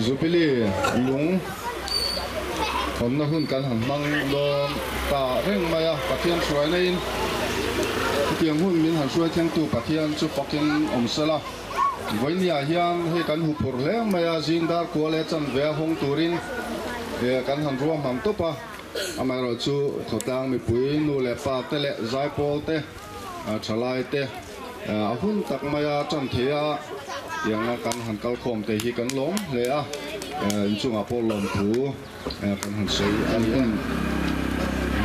Jubilee Lungphun hawnna kan han mang lawm ta reng maya Pathian chuan in tiang hun min han suai theng tu Pathian chu pokin omsala voinia hian he kan hu pur hle maya zindar kuale chan ve hawng turin e kan han ruam ham topa amai ro chu thotang mi pui nu le pa te le zai pol te chalai te ahun tak maya chan thea yang kan han kal khom te hi kan lom le a chung a pol lawmthu kan han sei an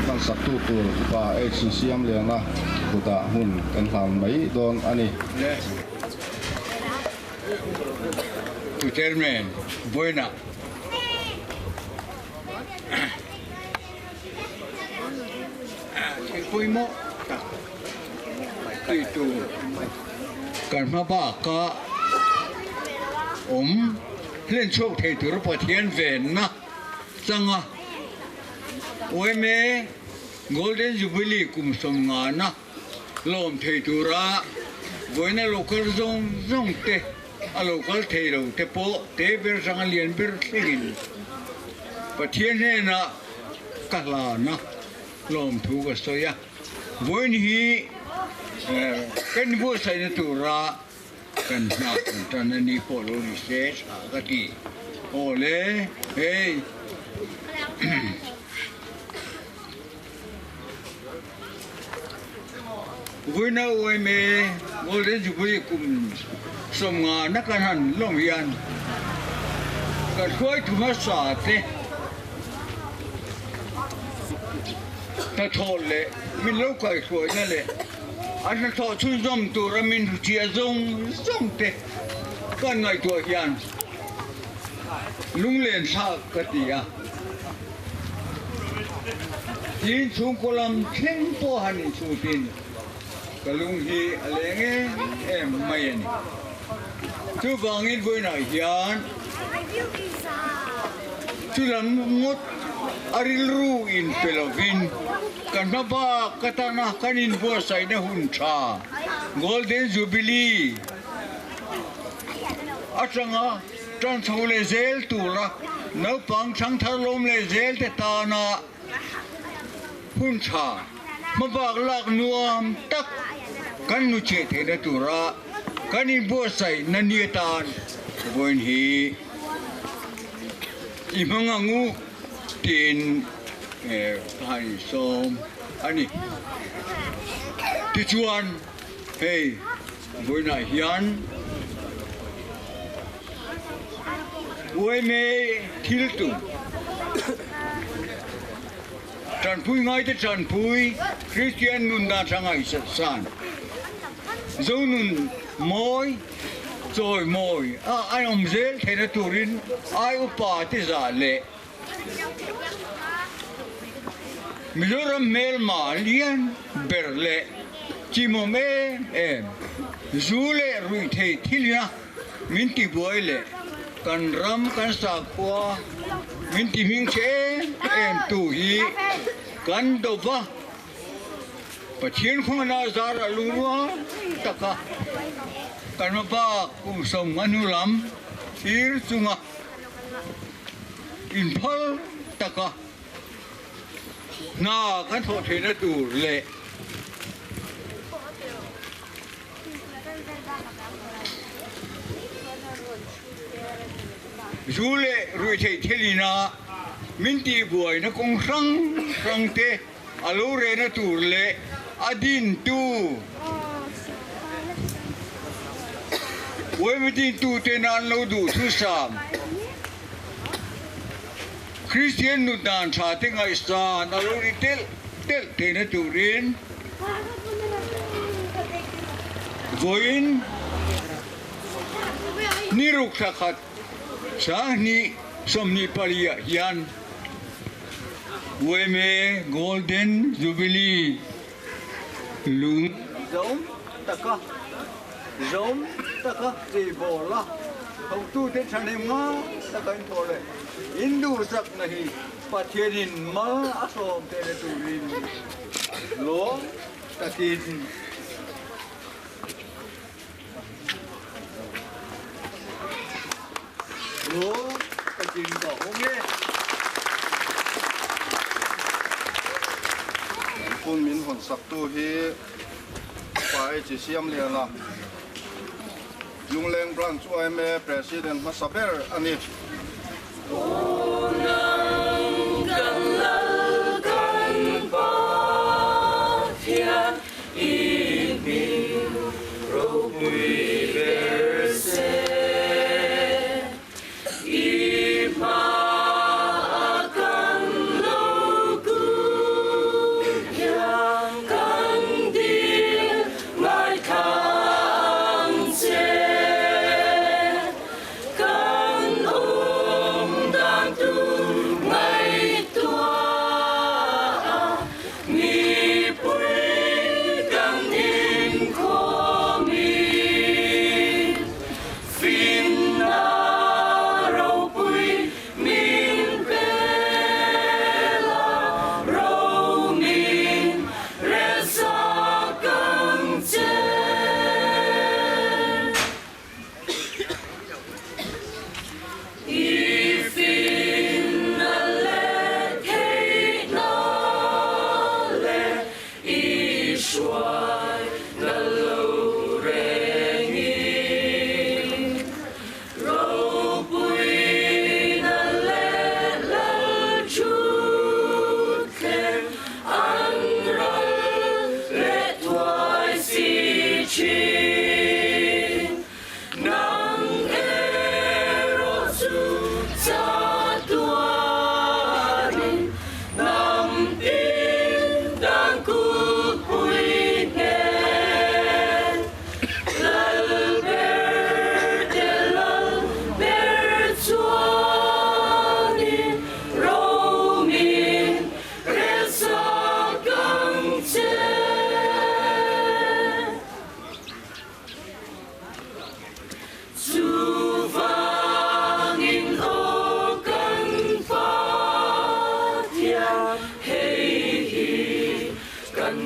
kan sak tu tu pa HCCM le na kuta hun kan hlam mai don ani tu chairman buena pui mo tu kan ma ba ka lên chốt thầy từ lúc Pathian về na changa YMA Golden Jubilee cùng sawm na lawm thei tu ra với na local zong te a local thei lo te pawh te ber sang lian ber thingin Pathian hnenah ka hla na lawmthu ka soya với hi kan bu sai na tu ra kan na kan ni polo ni se ka ti ole hey với na YMA Golden Jubilee cùng sawm na kan han lom hian kan hruaitu ma sa te ta thol le min lo kai hruai na le anh thọ chui dòng tu ra min chia dòng te con ngày tuổi hiền lung lên sao cái gì à nhìn xuống kolam khen po hành xuống tin cái lung hi alenge em mày này chú vàng in với này hiền chú làm ngót arilru in pelovin kan ba katana kanin bo sai na hun cha Golden Jubilee achanga tran chole zel tu la no pang chang thar lom le zel te ta na hun cha ma bak lak nuam tak kan nu che the na tu ra kanin bo sai na ni tan voin hi imanga ngu tin hai sawm ani ti chuan hey voi na hian YMA thhlirtu tran pui ngai te tran pui Christian nun da changai san zo nun moi choi moi ai om zel thena turin ai upa ti za le Mizoram mel ma lian berle chimome zule hruaitute thlir minti boile kan ram kan sakwa minti ming che tu hi kan dova Pathian hawnna zara lungwa taka kan ba kum sawm anulam thlir chunga inphal taka na kan thọ thế na tu lệ du lệ rồi thầy thế na minti buổi nó cũng răng te alo re na tu lệ adin tu với mình tu tên an lâu đủ thứ sàm Christian nu dan cha te ngai sa na lo ri tel te na turin voin ni ruk sakhat sa ni somni paria hian YMA Golden Jubilee Lungphun Sawm taka di bola hong tu te chanem nga taka in thole indu sak nahi Pathian in ma asom te turin takin rawh takin ko hawng phun min hồn sắc tu hi phải chỉ xem liền là Lungleng Branch YMA President Masaber ani Pathian ropui hei hi kan